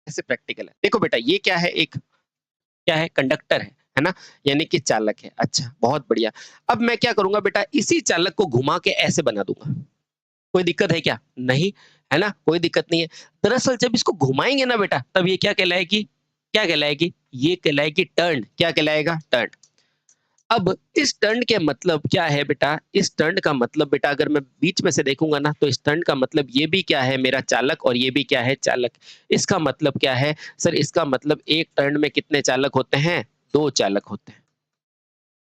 ऐसे प्रैक्टिकल है। देखो बेटा ये क्या है, एक क्या है, कंडक्टर है ना? यानी कि चालक है। अच्छा, बहुत बढ़िया। अब मैं क्या करूँगा बेटा, इसी चालक को घुमा के ऐसे बना दूँगा। कोई दिक्कत है क्या? नहीं, है ना? कोई दिक्कत नहीं है। दरअसल जब इसको घुमाएँगे ना बेटा, तब ये क्या कहलाएगी? ये कहलाएगी टर्न। क्या कहलाएगा? टर्न। अब इस टर्न के मतलब क्या है बेटा? इस टर्न का मतलब बेटा अगर मैं बीच में से देखूँगा ना, तो इस टर्न का मतलब ये भी क्या है, मेरा चालक, और ये भी क्या है, चालक। इसका मतलब क्या है? सर इसका मतलब एक टर्न में कितने चालक होते हैं? 2 चालक होते हैं।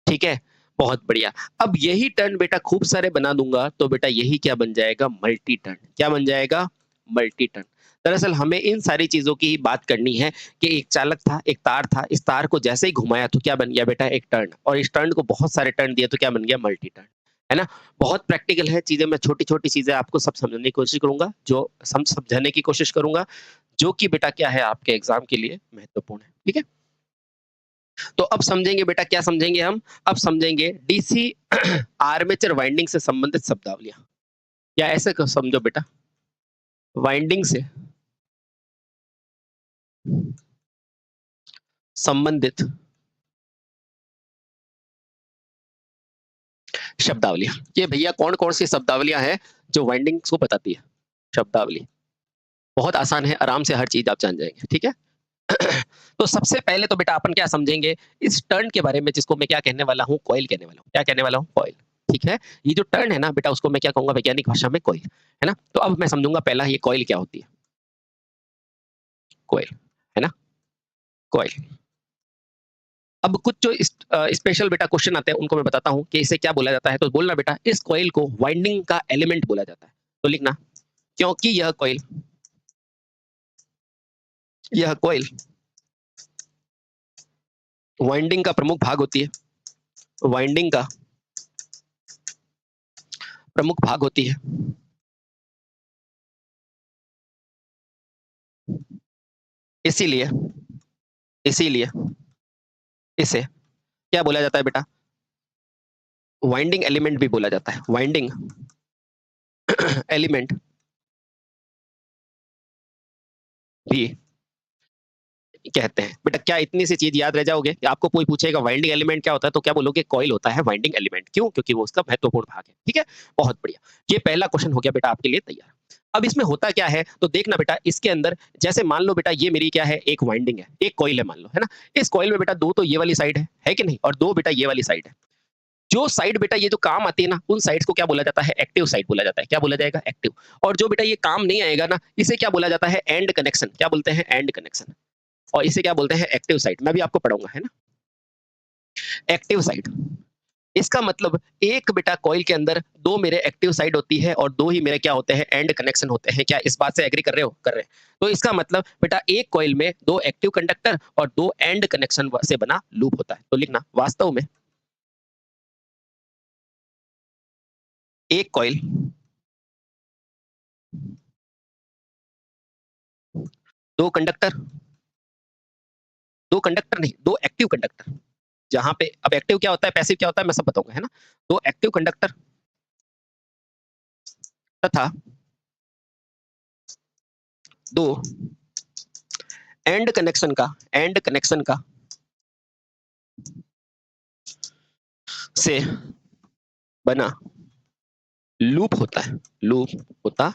ठीक है? बहुत बढ़िया। अब यही टर्न बेटा खूब सारे बना दूँगा, तो बेटा यही क्या बन जाएगा? Multi turn. क्या बन जाएगा? Multi turn. दरअसल हमें इन सारी चीज़ों की ही बात करनी है कि एक चालक था, एक तार था, इस तार को जैसे ही घुमाया तो क्या बन गया बेटा? एक टर्न, और इस टर्न को बहुत सारे टर्न दिए तो क्या बन गया? Multi turn. है ना? बहुत प्रैक्टिकल है चीज़ें, मैं छोटी-छोटी चीज़ें आपको सब समझाने की कोशिश करूँगा, जो समझाने की कोशिश करूँगा, जो कि बेटा क्या है, आपके एग्ज़ाम के लिए महत्वपूर्ण है। ठीक है? तो अब समझेंगे बेटा, क्या समझेंगे हम? अब समझेंगे डीसी आर्मेचर वाइंडिंग से संबंधित शब्दावलियाँ। या ऐसे क समझो बेटा, वाइंडिंग से संबंधित शब्दावलियाँ। ये भैया कौन-कौन सी शब्दावलियाँ हैं जो वाइंडिंग्स को बताती है? शब्दावली। बहुत आसान है, आराम से हर चीज़ आप जान जाएँगे, ठीक है? तो सबसे पहले तो बेटा अपन क्या समझेंगे, इस टर्न के बारे में, जिसको मैं क्या कहने वाला हूँ? कॉइल कहने वाला हूँ। क्या कहने वाला हूँ? कॉइल। ठीक है? ये जो टर्न है ना बेटा, उसको मैं क्या कहूँगा वैज्ञानिक भाषा में? कॉइल। है ना? तो अब मैं समझूँगा पहला, ये कॉइल क्या होती है? कॉइल, है ना? कॉइल। अब कुछ जो स्पेशल बेटा क्वेश्चन आते हैं, उनको मैं बताता हूँ कि इसे क्या बोला जाता है, तो बोलना बेटा, इस कॉइल को वाइंडिंग का एलिमेंट बोला जाता है। तो लिखना, क्योंकि यह कॉइल वाइंडिंग का प्रमुख भाग होती है, वाइंडिंग का प्रमुख भाग होती है, इसीलिए इसीलिए इसे क्या बोला जाता है बेटा? वाइंडिंग एलिमेंट भी बोला जाता है। वाइंडिंग एलिमेंट भी कहते हैं। बेटा क्या इतनी सी चीज़ याद रह जाओगे? कि आपको कोई पूछेगा वाइंडिंग एलिमेंट क्या होता है, तो क्या बोलोगे? कॉइल होता है वाइंडिंग एलिमेंट। क्यों? क्योंकि वो उसका महत्वपूर्ण भाग है। ठीक है? बहुत बढ़िया। ये पहला क्वेश्चन हो गया बेटा आपके लिए तैयार। अब इसमें होता क्या है, तो देखना बेटा, इसके अंदर जैसे मान लो बेटा, ये मेरी क्या है? एक वाइंडिंग है, एक कॉइल है मान लो, है ना? इस कॉइल में बेटा 2 तो ये वाली साइड है कि नहीं? और 2 बेटा ये वाली साइड है। जो साइड बेटा ये जो काम आती है ना, उन साइड्स को क्या बोला जाता है? एक्टिव साइड बोला जाता है। क्या बोला जाएगा? एक्टिव। और जो बेटा ये काम नहीं आएगा ना, इसे क्या बोला जाता है? And connection. क्या बोलते हैं? And connection. और इसे क्या बोलते हैं? Active side. मैं भी आपको पढ़ाऊँगा, है ना? Active side. इसका मतलब एक बेटा कॉइल के अंदर 2 मेरे एक्टिव साइड होती है और 2 ही मेरे क्या होते हैं? एंड कनेक्शन होते हैं। क्या इस बात से एग्री कर रहे हो? कर रहे हैं। तो इसका मतलब बेटा, एक कॉइल में 2 एक्टिव कंडक्टर और 2 एंड कनेक्शन व से बना लूप होता है। तो लिखना, वास्तव में एक कॉइल 2 कंडक्टर, 2 कंडक्टर नहीं, 2 एक्टिव कंडक्टर। जहाँ पे अब एक्टिव क्या होता है, पैसिव क्या होता है, मैं सब बताऊँगा, है ना? 2 एक्टिव कंडक्टर तथा 2 एंड कनेक्शन का से बना लूप होता है, लूप होता।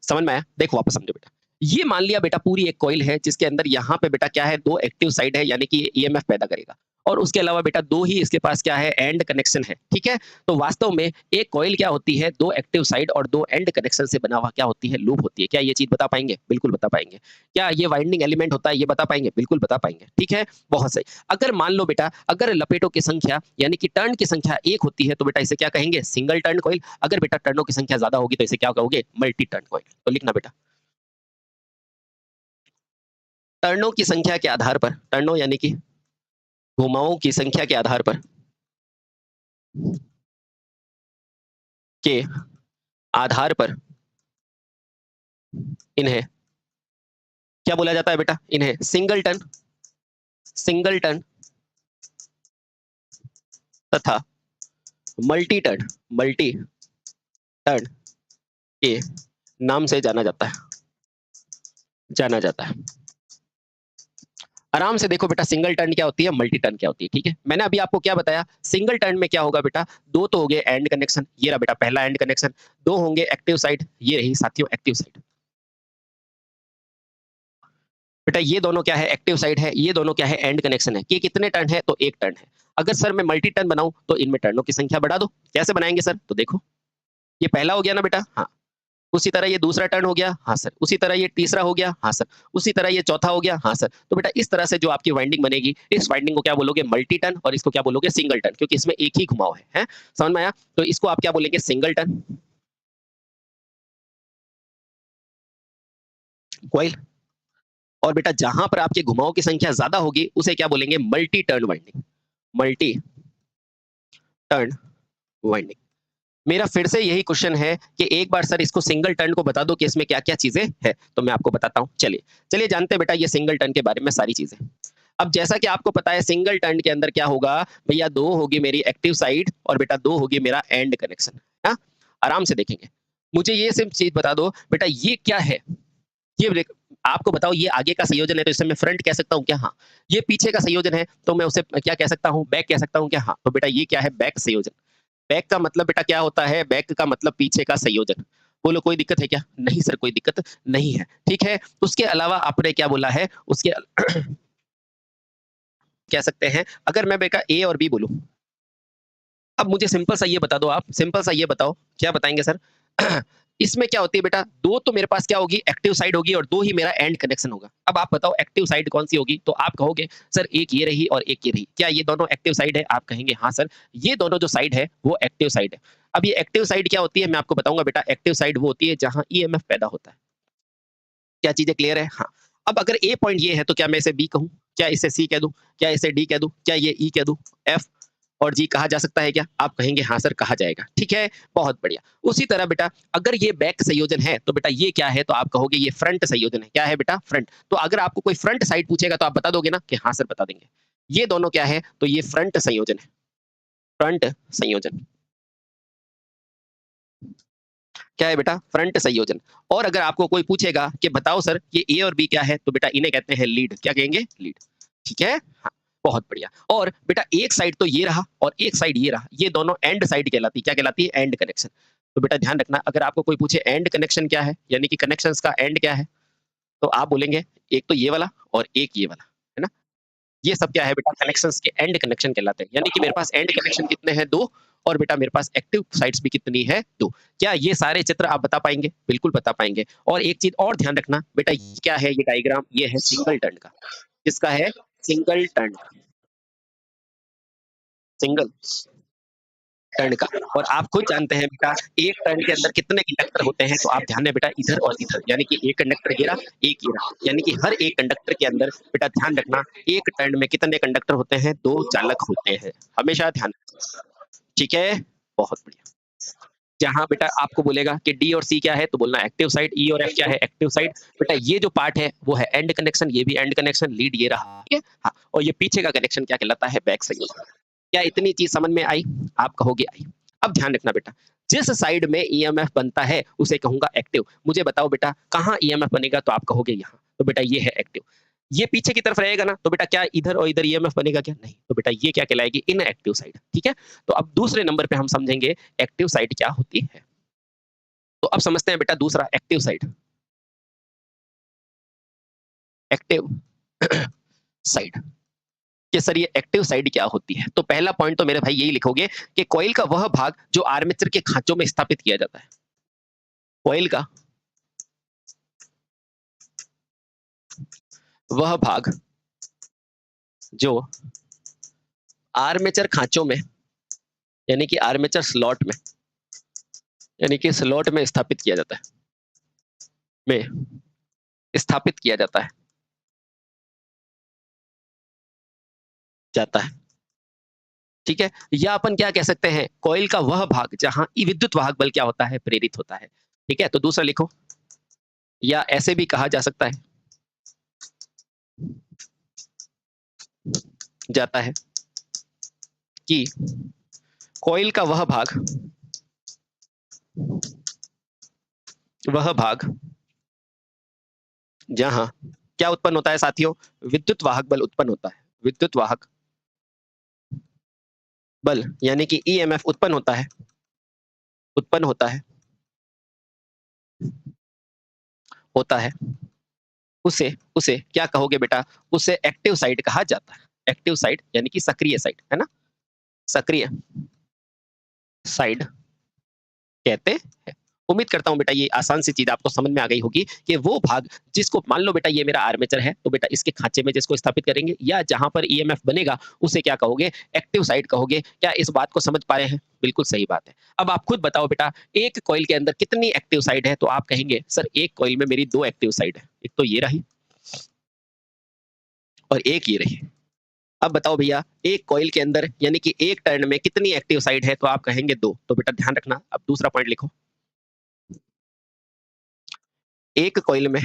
समझ में आया? देखो वापस समझो बेटा। ये मान लिया बेटा, पूरी एक कॉइल है जिसके अंदर यहाँ पे बेटा क्या है? 2 एक्टिव साइड है, यानी कि ये ईएमएफ पैदा करेगा। और उसके अलावा बेटा 2 ही इसके पास क्या है? एंड कनेक्शन है। ठीक है? तो वास्तव में एक कॉइल क्या होती है? 2 एक्टिव साइड और 2 एंड कनेक्शन से बना हुआ क्या होती है? लूप होती है। क्या ये चीज़ बता पाएँगे? बिल्कुल बता पाएँगे। क्या ये वाइंडिंग एलिमेंट होता है? ये बता पाएँगे? बिल्कुल बता पाएँगे। ठीक है? बहुत सही। अगर मान लो बेटा, अगर लपेटों की संख्या यानी कि टर्न की संख्या 1 होती है, तो बेटा इसे क्या कहेंगे? Single turn coil. अगर बेटा टर्नों की संख्या ज़्यादा होगी, तो इसे क्या कहोगे? Multi turn coil. तो लिखना बेटा, टर्नों की संख्या के आधार पर, टर्नों यानी कि घुमावों की संख्या के आधार पर, के आधार पर इन्हें क्या बोला जाता है बेटा? इन्हें सिंगल टर्न तथा मल्टी टर्न के नाम से जाना जाता है। जाना जाता है। आराम से देखो बेटा सिंगल टर्न क्या होती है, मल्टी टर्न क्या होती है, ठीक है? मैंने अभी आपको क्या बताया, सिंगल टर्न में क्या होगा बेटा, 2 तो हो गए एंड कनेक्शन, ये रहा बेटा पहला एंड कनेक्शन, 2 होंगे एक्टिव साइड, ये रही साथियों एक्टिव साइड। बेटा ये दोनों क्या है, एक्टिव साइड है, ये दोनों क्या है, एंड कनेक्शन है। ये कितने टर्न है, तो 1 टर्न है। अगर सर मैं मल्टी टर्न बनाऊं तो इनमें टर्नों की संख्या बढ़ा दो। कैसे बनाएंगे सर? तो देखो, ये पहला हो गया ना बेटा, हाँ। उसी तरह ये दूसरा टर्न हो गया, हाँ सर। उसी तरह ये तीसरा हो गया, हाँ सर। उसी तरह ये चौथा हो गया, हाँ सर। तो बेटा इस तरह से जो आपकी वाइंडिंग बनेगी, इस वाइंडिंग को क्या बोलोगे, मल्टी टर्न, और इसको क्या बोलोगे, सिंगल टर्न, क्योंकि इसमें एक ही घुमाव है, हैं? समझ में आया? तो इसको आप क्या बोलेंगे, सिंगल टर्न कॉइल। और बेटा जहां पर आपके घुमाव की संख्या ज्यादा होगी उसे क्या बोलेंगे, multi turn winding, multi turn winding. मेरा फिर से यही क्वेश्चन है कि एक बार सर इसको सिंगल टर्न को बता दो कि इसमें क्या क्या चीजें हैं, तो मैं आपको बताता हूं। चलिए चलिए जानते हैं बेटा ये सिंगल टर्न के बारे में सारी चीजें। अब जैसा कि आपको पता है सिंगल टर्न के अंदर क्या होगा भैया, 2 होगी मेरी एक्टिव साइड और बेटा 2 होगी मेरा एंड कनेक्शन। हाँ, आराम से देखेंगे। मुझे ये सिर्फ चीज बता दो बेटा, ये क्या है, ये आपको बताओ, ये आगे का संयोजन है तो इसे मैं फ्रंट कह सकता हूँ क्या? हाँ। ये पीछे का संयोजन है तो मैं उसे क्या कह सकता हूँ, बैक कह सकता हूँ क्या? हाँ। तो बेटा ये क्या है, बैक संयोजन। बैक का मतलब बेटा क्या होता है, बैक का मतलब पीछे का संयोजन। बोलो कोई दिक्कत है क्या? नहीं सर कोई दिक्कत नहीं है, ठीक है। उसके अलावा आपने क्या बोला है, उसके कह सकते हैं, अगर मैं बेटा ए और बी बोलूं, अब मुझे सिंपल सा ये बता दो, आप सिंपल सा ये बताओ, क्या बताएंगे सर? इसमें क्या होती है बेटा, 2 तो मेरे पास क्या होगी, एक्टिव साइड होगी, और 2 ही मेरा एंड कनेक्शन होगा। अब आप बताओ एक्टिव साइड कौन सी होगी, तो आप कहोगे सर एक ये रही और एक ये रही। क्या ये दोनों एक्टिव साइड है? आप कहेंगे हाँ सर, ये दोनों जो साइड है वो एक्टिव साइड है। अब ये एक्टिव साइड क्या होती है, मैं आपको बताऊंगा बेटा। एक्टिव साइड वो होती है जहां ईएमएफ पैदा होता है। क्या चीजें क्लियर है? हाँ। अब अगर ए पॉइंट ये है तो क्या मैं इसे बी कहूं, क्या इसे सी कह दूं, क्या इसे डी कह दूं, क्या ये ई कह दूं, एफ और जी कहा जा सकता है क्या? आप कहेंगे हाँ सर कहा जाएगा, ठीक है, बहुत बढ़िया। उसी तरह बेटा अगर ये बैक संयोजन है तो बेटा ये क्या है, तो आप कहोगे ये फ्रंट संयोजन है। क्या है बेटा? फ्रंट। तो अगर आपको कोई फ्रंट साइड पूछेगा तो आप बता दोगे ना कि हाँ सर बता देंगे। ये दोनों क्या है, तो ये फ्रंट संयोजन है, फ्रंट संयोजन। क्या है बेटा? फ्रंट संयोजन। और अगर आपको कोई पूछेगा कि बताओ सर ये ए और बी क्या है, तो बेटा इन्हें कहते हैं लीड। क्या कहेंगे? लीड, ठीक है, हाँ। बहुत बढ़िया। और बेटा एक साइड तो ये रहा और एक साइड ये रहा, ये दोनों एंड साइड कहलाती है। क्या कहलाती है? And connection. तो बेटा ध्यान रखना, अगर आपको कोई पूछे एंड कनेक्शन क्या है, यानी कि कनेक्शंस का एंड क्या है, तो आप बोलेंगे एक तो ये वाला और एक ये वाला, है ना? ये सब क्या है बेटा, कनेक्शंस के एंड कनेक्शन कहलाते हैं। यानी कि मेरे पास एंड कनेक्शन कितने हैं? 2। और बेटा मेरे पास एक्टिव साइड्स भी कितनी है? 2। क्या ये सारे चित्र आप बता पाएंगे? बिल्कुल बता पाएंगे। और एक चीज और ध्यान रखना बेटा, ये क्या है, ये डायग्राम ये है सिंगल टर्न का। किसका है? सिंगल टर्न का, सिंगल टर्न का। और आप खुद जानते हैं बेटा एक टर्न के अंदर कितने कंडक्टर होते हैं, तो आप ध्यान दें बेटा इधर और इधर, यानी कि एक कंडक्टर गिरा, एक गिरा, यानी कि हर एक कंडक्टर के अंदर बेटा ध्यान रखना एक टर्न में कितने कंडक्टर होते हैं? 2 चालक होते हैं, हमेशा ध्यान रखना, ठीक है, बहुत बढ़िया। जहां बेटा आपको बोलेगा कि डी और सी क्या है, तो बोलना एक्टिव साइड, ई और एफ क्या है, एक्टिव साइड। बेटा ये जो पार्ट है वो है एंड कनेक्शन, ये भी एंड कनेक्शन, लीड ये रहा, ठीक है, हाँ। और ये पीछे का कनेक्शन क्या कहलाता है? Back side. क्या इतनी चीज समझ में आई? आप कहोगे आई। अब ध्यान रखना बेटा, जिस साइड में ईएमएफ बनता है उसे कहूंगा एक्टिव। मुझे बताओ बेटा कहां ईएमएफ बनेगा, तो आप कहोगे यहां, तो बेटा ये है एक्टिव। ये पीछे की तरफ रहेगा ना, तो बेटा क्या इधर और इधर ईएमएफ बनेगा क्या? नहीं। तो बेटा ये क्या कहलाएगी? इनएक्टिव साइड, ठीक है। तो अब दूसरे नंबर पे हम समझेंगे एक्टिव साइड क्या होती है। तो अब समझते हैं बेटा दूसरा एक्टिव साइड, एक्टिव साइड कि सर ये एक्टिव साइड क्या होती है। तो पहला पॉइंट तो मेरे भाई यही लिखोगे कि कॉइल का वह भाग जो आर्मेचर के खांचों में स्थापित किया जाता है, कॉइल का वह भाग जो आर्मेचर खांचों में, यानी कि आर्मेचर स्लॉट में, यानी कि स्लॉट में स्थापित किया जाता है, में स्थापित किया जाता है, ठीक है। या अपन क्या कह सकते हैं, कॉइल का वह भाग जहां विद्युत वाहक बल क्या होता है? प्रेरित होता है, ठीक है। तो दूसरा लिखो, या ऐसे भी कहा जा सकता है, जाता है कि कॉइल का वह भाग जहां क्या उत्पन्न होता है साथियों, विद्युत वाहक बल उत्पन्न होता है, विद्युत वाहक बल यानी कि ईएमएफ उत्पन्न होता है, उत्पन्न होता है, उसे उसे क्या कहोगे बेटा, उसे एक्टिव साइड कहा जाता है, एक्टिव साइड यानी कि सक्रिय साइड, है ना, सक्रिय साइड कहते हैं। उम्मीद करता हूं बेटा ये आसान सी चीज आपको समझ में आ गई होगी कि वो भाग जिसको मान लो बेटा ये मेरा आर्मेचर है, तो बेटा इसके खांचे में जिसको स्थापित करेंगे या जहां पर ईएमएफ बनेगा उसे क्या कहोगे, एक्टिव साइड कहोगे। क्या इस बात को समझ पा रहे हैं? बिल्कुल सही बात है। अब आप खुद बताओ बेटा, एक कॉइल के अंदर कितनी एक्टिव साइड है? तो आप कहेंगे सर एक कॉइल में मेरी 2 एक्टिव साइड है, एक तो ये रही और एक ये रही। अब बताओ भैया एक कॉइल के अंदर यानी कि एक टर्न में कितनी एक्टिव साइड है? तो आप कहेंगे 2। तो बेटा ध्यान रखना, अब दूसरा पॉइंट लिखो, एक कॉइल में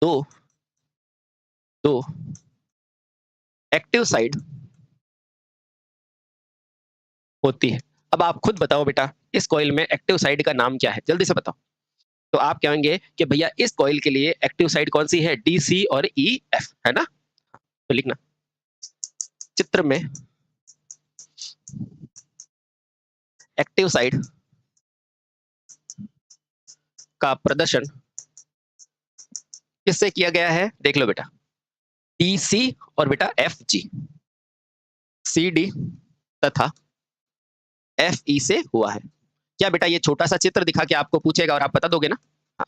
2 2 एक्टिव साइड होती है। अब आप खुद बताओ बेटा इस कॉइल में एक्टिव साइड का नाम क्या है? जल्दी से बताओ। तो आप कहेंगे कि भैया इस कॉइल के लिए एक्टिव साइड कौन सी है? डी, सी और ई, एफ, है ना? तो लिखना चित्र में एक्टिव साइड का प्रदर्शन किससे किया गया है? देख लो बेटा, डी, सी और बेटा एफ, जी, सी, डी तथा एफ, ई से हुआ है। क्या बेटा ये छोटा सा चित्र दिखा के आपको पूछेगा और आप बता दोगे ना? हाँ,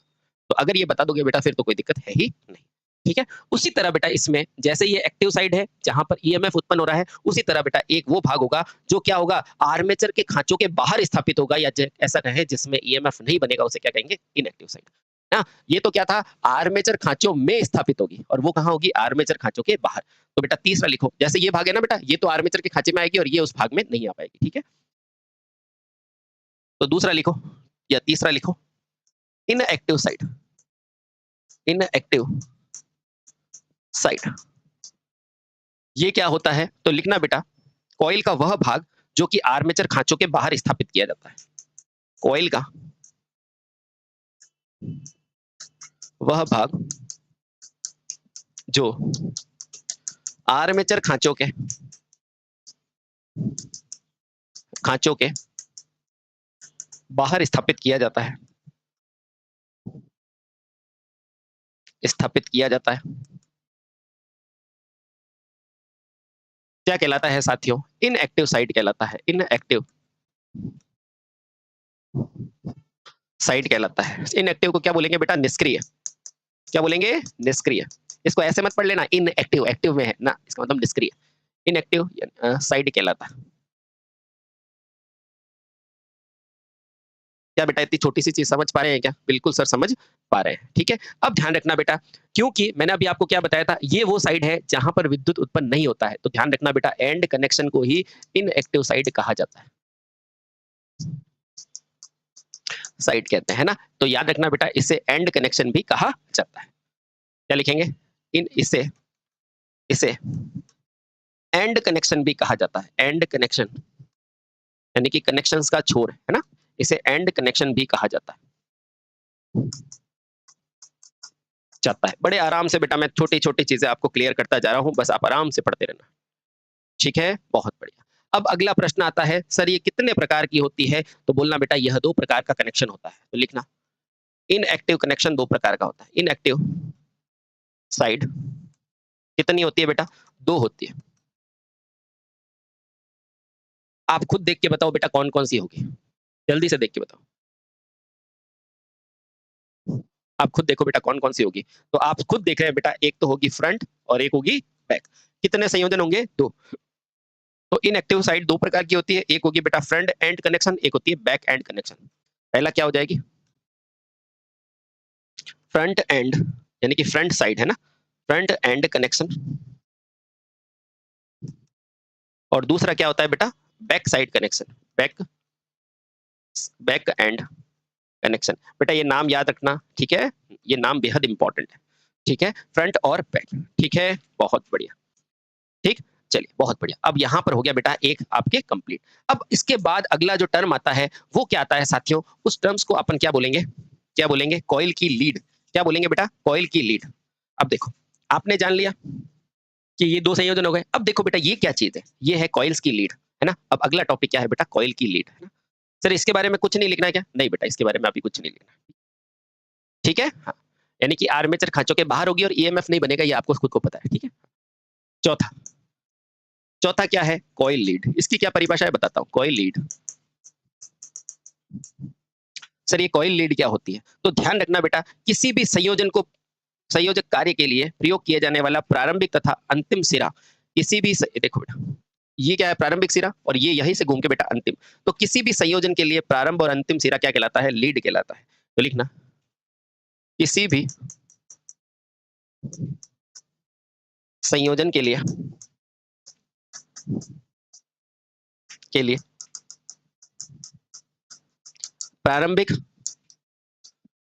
तो अगर ये बता दोगे बेटा फिर तो कोई दिक्कत है ही नहीं। ठीक है, उसी तरह बेटा इसमें जैसे ये एक्टिव साइड है जहां पर ईएमएफ उत्पन्न हो रहा है, उसी तरह बेटा एक वो भाग होगा जो क्या होगा, आर्मेचर के खांचों के बाहर स्थापित होगा या ऐसा कहें जिसमें ईएमएफ नहीं बनेगा, उसे क्या कहेंगे? इनएक्टिव साइड ना। ये तो क्या था, आर्मेचर खांचों में स्थापित होगी और वो कहां होगी? आर्मेचर खांचों के बाहर। तो बेटा तीसरा लिखो, जैसे ये भाग है ना बेटा, ये तो आर्मेचर के खांचे में आएगी और ये उस भाग में नहीं आ पाएगी। ठीक है, तो दूसरा लिखो या तीसरा लिखो, इनएक्टिव साइड, इनएक्टिव साइड ये क्या होता है? तो लिखना बेटा कॉइल का वह भाग जो कि आर्मेचर खांचों के बाहर स्थापित किया जाता है, कॉइल का वह भाग जो आर्मेचर खांचों के बाहर स्थापित किया जाता है, स्थापित किया जाता है, क्या कहलाता है साथियों? इनएक्टिव साइड कहलाता है, इनएक्टिव साइड कहलाता है। इनएक्टिव को क्या बोलेंगे बेटा? निष्क्रिय। क्या बोलेंगे? निष्क्रिय। इसको ऐसे मत पढ़ लेना इनएक्टिव, एक्टिव में है ना, इसका मतलब निष्क्रिय। इनएक्टिव साइड कहलाता है। क्या बेटा इतनी छोटी सी चीज समझ पा रहे हैं क्या? बिल्कुल सर समझ पा रहे हैं। ठीक है, अब ध्यान रखना बेटा, क्योंकि मैंने अभी आपको क्या बताया था, ये वो साइड है जहां पर विद्युत उत्पन्न नहीं होता है, तो ध्यान रखना बेटा एंड कनेक्शन को ही इनएक्टिव साइड कहा जाता है, साइड कहते हैं ना। तो याद रखना बेटा इसे एंड कनेक्शन भी कहा जाता है। क्या लिखेंगे? इन इसे इसे एंड कनेक्शन भी कहा जाता है, एंड कनेक्शन यानी कि कनेक्शंस का छोर, है ना, इसे एंड कनेक्शन भी कहा जाता है। बड़े आराम से बेटा मैं छोटी छोटी चीजें आपको क्लियर करता जा रहा हूं, बस आप आराम से पढ़ते रहना। ठीक है, बहुत बढ़िया। अब अगला प्रश्न आता है, सर ये कितने प्रकार की होती है? तो बोलना बेटा यह 2 प्रकार का कनेक्शन होता है। तो लिखना इनएक्टिव कनेक्शन 2 प्रकार का होता है। इनएक्टिव साइड कितनी होती है बेटा? 2 होती है। आप खुद देख के बताओ बेटा कौन कौन सी होगी, जल्दी से देख के बताओ। आप खुद देखो बेटा कौन कौन सी होगी। तो आप खुद देख रहे हैं बेटा, एक तो होगी फ्रंट और एक होगी बैक। कितने संयोजन होंगे? 2। तो इनएक्टिव साइड 2 प्रकार की होती है, एक होगी बेटा फ्रंट एंड कनेक्शन, एक होती है बैक एंड कनेक्शन। पहला क्या हो जाएगी? फ्रंट एंड यानी कि फ्रंट साइड, है ना, फ्रंट एंड कनेक्शन। और दूसरा क्या होता है बेटा? Back side connection, back back and connection. बेटा ये नाम याद रखना, ठीक है, ये नाम बेहद इंपॉर्टेंट है। ठीक है, फ्रंट और बैक। ठीक है, बहुत बढ़िया। ठीक, चलिए बहुत बढ़िया। अब यहाँ पर हो गया बेटा एक आपके कंप्लीट। अब इसके बाद अगला जो टर्म आता है वो क्या आता है साथियों? उस टर्म्स को अपन क्या बोलेंगे? क्या बोलेंगे? कॉइल की लीड। क्या बोलेंगे बेटा? कॉइल की लीड। अब देखो, आपने जान लिया कि ये 2 संयोजन हो गए। अब देखो बेटा ये क्या चीज़ है? ये है कॉइल्स की लीड, है ना? अब अगला टॉपिक क्या है बेटा? कॉइल की लीड, है ना? सर इसके बारे में कुछ नहीं लिखना है क्या? नहीं बेटा इसके बारे में अभी कुछ नहीं लिखना। ठीक है? हाँ। यानी कि आर्मेचर खाँचों के बाहर होगी और ईएमएफ नहीं बनेगा, ये आपको खुद को पता है, ठीक है? चौथा, चौथा क्या है? Coil lead. इसकी क्या परिभाषा है बताता हूँ। Coil lead. सर ये कॉइल लीड क्या होती है? तो ध्यान रखना बेटा, किसी भी संयोजन को संयोजक कार्य के लिए प्रयोग किया जाने वाला प्रारंभिक तथा अंतिम सिरा, किसी भी देखो बेटा, ये क्या है? प्रारंभिक सिरा, और ये यहीं से घूम के बेटा अंतिम। तो किसी भी संयोजन के लिए प्रारंभ और अंतिम सिरा क्या कहलाता है? लीड कहलाता है। तो लिखना, किसी भी संयोजन के लिए प्रारंभिक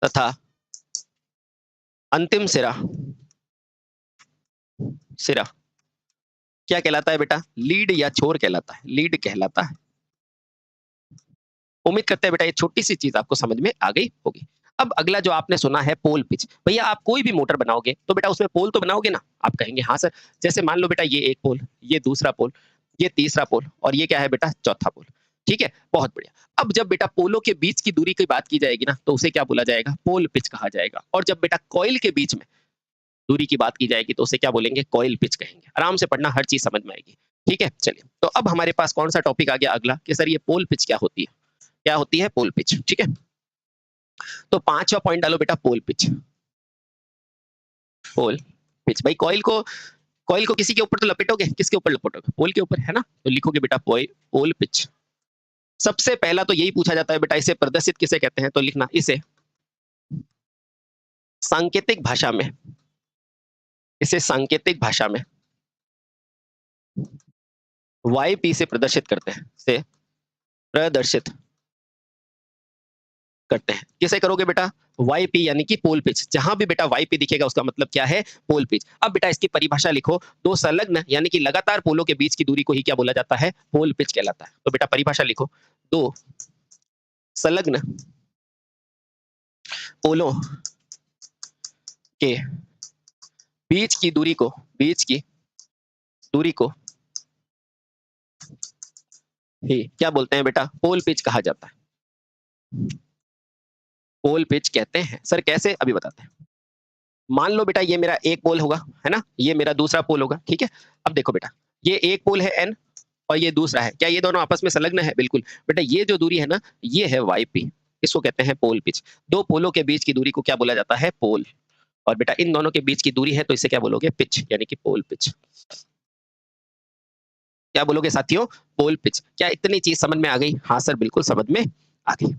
तथा अंतिम सिरा सिरा क्या कहलाता है बेटा? लीड या छोर कहलाता है। लीड कहलाता है। उम्मीद करते हैं बेटा ये छोटी सी चीज आपको समझ में आ गई होगी। अब अगला जो आपने सुना है पोल पिच। भैया आप कोई भी मोटर बनाओगे तो बेटा उसमें पोल तो बनाओगे ना? आप कहेंगे हाँ सर। जैसे मान लो बेटा ये एक पोल, ये दूसरा पोल, ये तीसरा पोल, और ये क्या है बेटा? चौथा पोल। ठीक है, बहुत बढ़िया। अब जब बेटा पोलों के बीच की दूरी की बात की जाएगी ना, तो उसे क्या बोला जाएगा? पोल पिच कहा जाएगा। और जब बेटा कॉइल के बीच में दूरी की बात की जाएगी तो उसे क्या बोलेंगे? कॉइल पिच कहेंगे। आराम से पढ़ना, हर चीज समझ में आएगी। ठीक है, चलिए। तो अब हमारे पास कौन सा टॉपिक आ गया अगला कि सर ये पोल पिच क्या होती है? क्या होती है? Pole pitch. ठीक है, तो 5वां पॉइंट डालो बेटा, पोल पिच। Pole pitch. भाई कॉइल को किसी के ऊपर तो लपेटोगे, किसके ऊपर लपेटोगे? पोल के ऊपर, है ना? तो लिखोगे बेटा पोल पिच। सबसे पहला तो यही पूछा जाता है बेटा, इसे प्रदर्शित किसे कहते हैं? तो लिखना, इसे सांकेतिक भाषा में, इसे सांकेतिक भाषा में YP से प्रदर्शित करते हैं, से प्रदर्शित करते हैं। किसे करोगे बेटा? YP यानी कि पोल पिच। जहां भी बेटा YP दिखेगा उसका मतलब क्या है? Pole pitch. अब बेटा इसकी परिभाषा लिखो, दो संलग्न यानी कि लगातार पोलों के बीच की दूरी को ही क्या बोला जाता है? पोल पिच कहलाता है। तो बेटा परिभाषा लिखो, दो संलग्न पोलों के बीच की दूरी को, बीच की दूरी को ही क्या बोलते हैं बेटा? पोल पिच कहा जाता है। पोल पिच कहते हैं। सर कैसे? अभी बताते हैं। मान लो बेटा ये मेरा एक पोल होगा, है ना? ये मेरा दूसरा पोल होगा, ठीक है? अब देखो बेटा, ये एक पोल है N और ये दूसरा है। क्या ये दोनों आपस में संलग्न है? बिल्कुल। बेटा ये जो दूरी है ना, ये है YP। इसको कहते हैं पोल पिच। दो पोलों के बीच की दूरी को क्या बोला जाता है? पोल। और बेटा इन दोनों के बीच की दूरी है तो इसे क्या बोलोगे? पिच, यानी कि पोल पिच। क्या बोलोगे साथियों? Pole pitch. क्या इतनी चीज समझ में आ गई? हाँ सर बिल्कुल समझ में आ गई।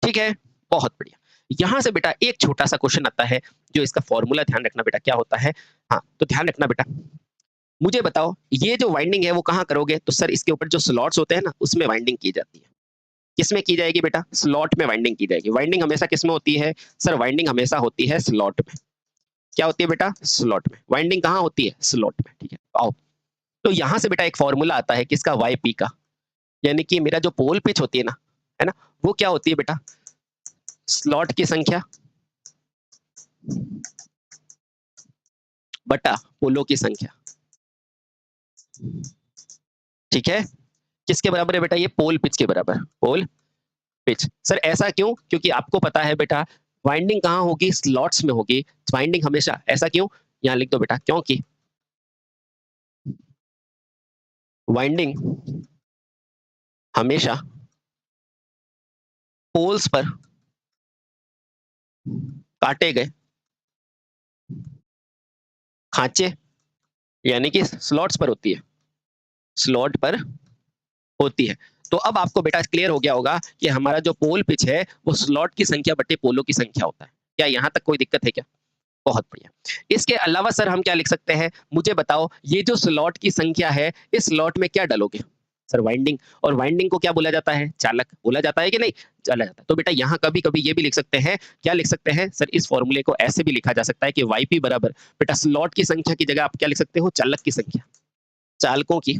ठीक है, बहुत बढ़िया। यहां से बेटा एक छोटा सा क्वेश्चन आता है, जो इसका फॉर्मूला ध्यान रखना बेटा क्या होता है। हाँ तो ध्यान रखना बेटा, मुझे बताओ ये जो वाइंडिंग है वो कहाँ करोगे? तो सर इसके ऊपर जो स्लॉट्स होते हैं ना, उसमें वाइंडिंग की जाती है। किसमें की जाएगी बेटा? स्लॉट में वाइंडिंग की जाएगी। वाइंडिंग हमेशा किसमें होती है? सर वाइंडिंग हमेशा होती है स्लॉट में। क्या होती है बेटा? स्लॉट में। वाइंडिंग कहाँ होती है? स्लॉट में। ठीक है, आओ। तो यहां से बेटा एक फॉर्मूला आता है किसका? YP का। यानी कि मेरा जो पोल पिच होती है ना, है ना, वो क्या होती है बेटा? स्लॉट की संख्या बटा पोलों की संख्या। ठीक है, किसके बराबर है बेटा? ये पोल पिच के बराबर। Pole pitch. सर ऐसा क्यों? क्योंकि आपको पता है बेटा वाइंडिंग कहाँ होगी? स्लॉट्स में होगी। वाइंडिंग हमेशा, ऐसा क्यों? यहाँ लिख दो बेटा, क्योंकि वाइंडिंग हमेशा पोल्स पर काटे गए खांचे यानी कि स्लॉट्स पर होती है। स्लॉट पर होती है। तो अब आपको बेटा क्लियर हो गया होगा कि हमारा जो पोल पिच है वो स्लॉट की संख्या बटे पोलों की संख्या होता है। क्या यहाँ तक कोई दिक्कत है क्या? बहुत बढ़िया। इसके अलावा सर हम क्या लिख सकते हैं? मुझे बताओ ये जो स्लॉट की संख्या है, इस स्लॉट में क्या डालोगे? Sir winding. और वाइंडिंग को क्या बोला जाता है? चालक बोला जाता है कि नहीं? चला जाता है। तो बेटा यहाँ कभी कभी ये भी लिख सकते हैं, क्या लिख सकते हैं सर? इस फॉर्मूले को ऐसे भी लिखा जा सकता है कि YP बराबर बेटा स्लॉट की संख्या की जगह आप क्या लिख सकते हो? चालक की संख्या। चालकों की